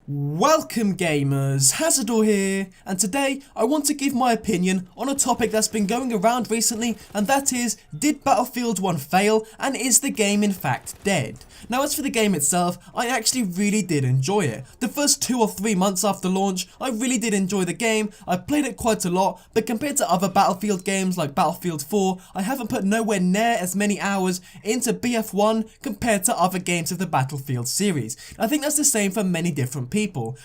Welcome gamers, Hazardor here, and today I want to give my opinion on a topic that's been going around recently, and that is, did Battlefield 1 fail, and is the game in fact dead? Now as for the game itself, I actually really did enjoy it. The first 2 or 3 months after launch, I really did enjoy the game. I played it quite a lot, but compared to other Battlefield games like Battlefield 4, I haven't put nowhere near as many hours into BF1 compared to other games of the Battlefield series. I think that's the same for many different people.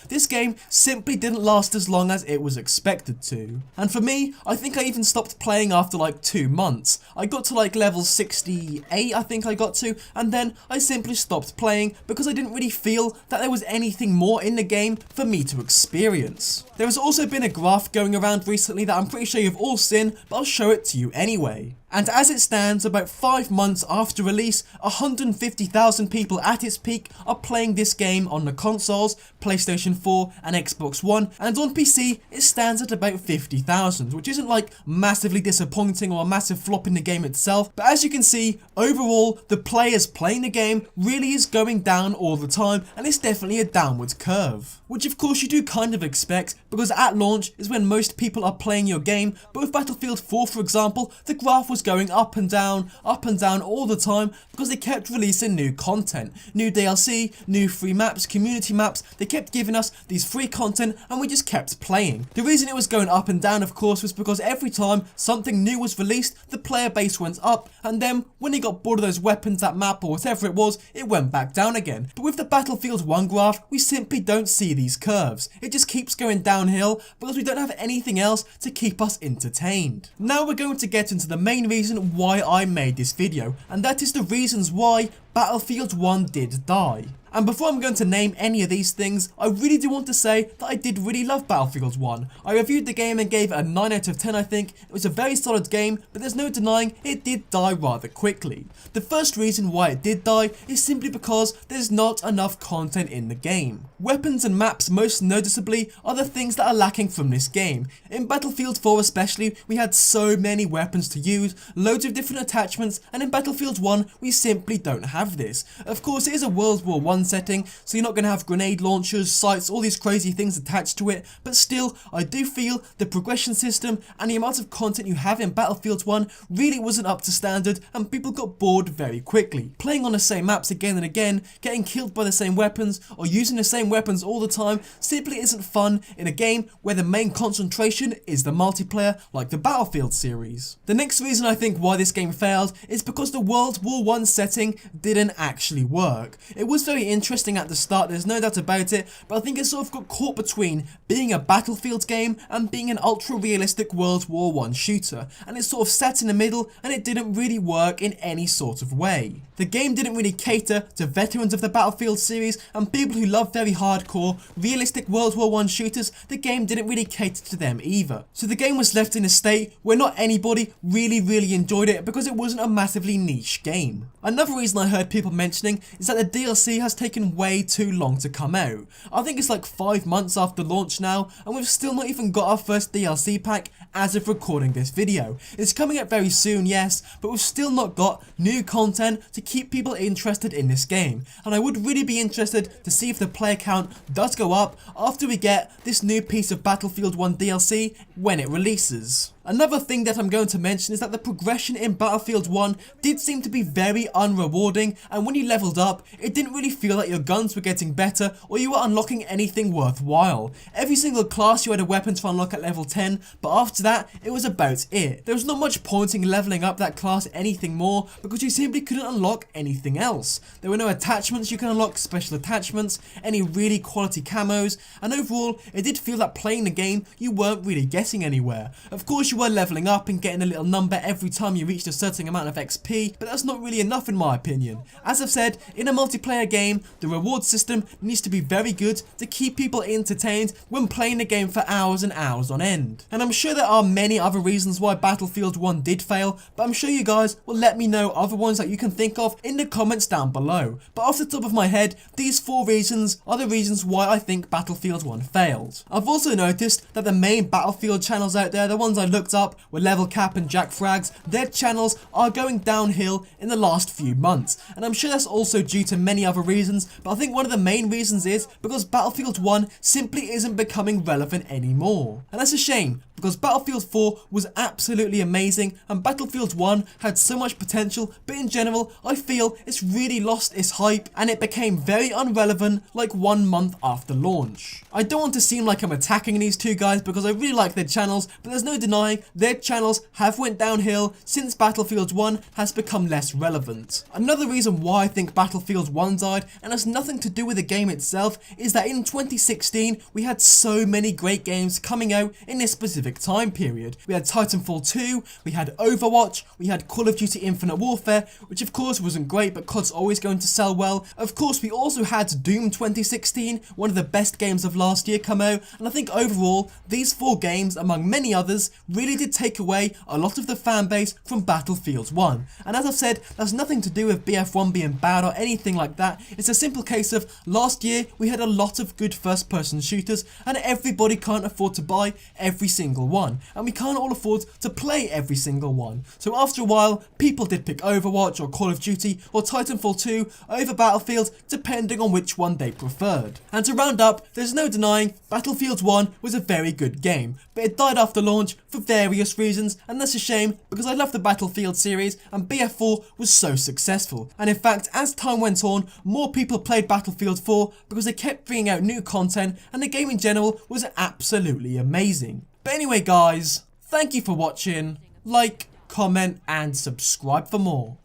This game simply didn't last as long as it was expected to. And for me, I think I even stopped playing after like 2 months. I got to like level 68 I think I got to, and then I simply stopped playing because I didn't really feel that there was anything more in the game for me to experience. There has also been a graph going around recently that I'm pretty sure you've all seen, but I'll show it to you anyway. And as it stands, about 5 months after release, 150,000 people at its peak are playing this game on the consoles, PlayStation 4 and Xbox One, and on PC it stands at about 50,000, which isn't like massively disappointing or a massive flop in the game itself, but as you can see, overall the players playing the game really is going down all the time, and it's definitely a downward curve. Which of course you do kind of expect, because at launch is when most people are playing your game, but with Battlefield 4 for example, the graph was going up and down all the time because they kept releasing new content, new DLC, new free maps, community maps. They kept giving us these free content and we just kept playing. The reason it was going up and down of course was because every time something new was released, the player base went up, and then when they got bored of those weapons, that map or whatever it was, it went back down again. But with the Battlefield 1 graph, we simply don't see these curves. It just keeps going downhill because we don't have anything else to keep us entertained. Now we're going to get into the main reason why I made this video, and that is the reasons why Battlefield 1 did die. And before I'm going to name any of these things, I really do want to say that I did really love Battlefield 1. I reviewed the game and gave it a 9 out of 10 I think. It was a very solid game, but there's no denying it did die rather quickly. The first reason why it did die is simply because there's not enough content in the game. Weapons and maps most noticeably are the things that are lacking from this game. In Battlefield 4 especially, we had so many weapons to use, loads of different attachments, and in Battlefield 1 we simply don't have this. Of course it is a World War I setting, so you're not going to have grenade launchers, sights, all these crazy things attached to it, but still I do feel the progression system and the amount of content you have in Battlefield 1 really wasn't up to standard, and people got bored very quickly. Playing on the same maps again and again, getting killed by the same weapons or using the same weapons all the time simply isn't fun in a game where the main concentration is the multiplayer like the Battlefield series. The next reason I think why this game failed is because the World War I setting didn't actually work. It was very interesting at the start, there's no doubt about it, but I think it sort of got caught between being a Battlefield game and being an ultra realistic World War I shooter, and it sort of sat in the middle and it didn't really work in any sort of way. The game didn't really cater to veterans of the Battlefield series and people who love very hardcore, realistic World War I shooters. The game didn't really cater to them either. So the game was left in a state where not anybody really enjoyed it because it wasn't a massively niche game. Another reason I heard people mentioning is that the DLC has taken way too long to come out. I think it's like 5 months after launch now, and we've still not even got our first DLC pack as of recording this video. It's coming out very soon, yes, but we've still not got new content to keep people interested in this game, and I would really be interested to see if the player count does go up after we get this new piece of Battlefield 1 DLC when it releases. Another thing that I'm going to mention is that the progression in Battlefield 1 did seem to be very unrewarding, and when you leveled up, it didn't really feel like your guns were getting better or you were unlocking anything worthwhile. Every single class you had a weapon to unlock at level 10, but after that, it was about it. There was not much point in leveling up that class anything more because you simply couldn't unlock anything else. There were no attachments you could unlock, special attachments, any really quality camos, and overall, it did feel that playing the game, you weren't really getting anywhere. Of course, you were leveling up and getting a little number every time you reached a certain amount of XP, but that's not really enough in my opinion. As I've said, in a multiplayer game, the reward system needs to be very good to keep people entertained when playing the game for hours and hours on end. And I'm sure there are many other reasons why Battlefield 1 did fail, but I'm sure you guys will let me know other ones that you can think of in the comments down below. But off the top of my head, these 4 reasons are the reasons why I think Battlefield 1 failed. I've also noticed that the main Battlefield channels out there, the ones I look looked up were Level Cap and Jack Frags. Their channels are going downhill in the last few months, and I'm sure that's also due to many other reasons, but I think one of the main reasons is because Battlefield 1 simply isn't becoming relevant anymore. And that's a shame, because Battlefield 4 was absolutely amazing and Battlefield 1 had so much potential, but in general I feel it's really lost its hype and it became very unrelevant like 1 month after launch. I don't want to seem like I'm attacking these two guys because I really like their channels, but there's no denying their channels have went downhill since Battlefield 1 has become less relevant. Another reason why I think Battlefield 1 died, and has nothing to do with the game itself, is that in 2016 we had so many great games coming out in this specific time period. We had Titanfall 2, we had Overwatch, we had Call of Duty Infinite Warfare, which of course wasn't great but COD's always going to sell well. Of course we also had Doom 2016, one of the best games of last year, come out, and I think overall these 4 games among many others really did take away a lot of the fan base from Battlefield 1. And as I've said, that's nothing to do with BF1 being bad or anything like that. It's a simple case of last year we had a lot of good first person shooters and everybody can't afford to buy every single one, and we can't all afford to play every single one. So after a while people did pick Overwatch or Call of Duty or Titanfall 2 over Battlefield, depending on which one they preferred. And to round up, there's no denying Battlefield 1 was a very good game, but it died after launch for various reasons, and that's a shame because I love the Battlefield series and BF4 was so successful. And in fact, as time went on, more people played Battlefield 4 because they kept bringing out new content and the game in general was absolutely amazing. But anyway guys, thank you for watching. Like, comment and subscribe for more.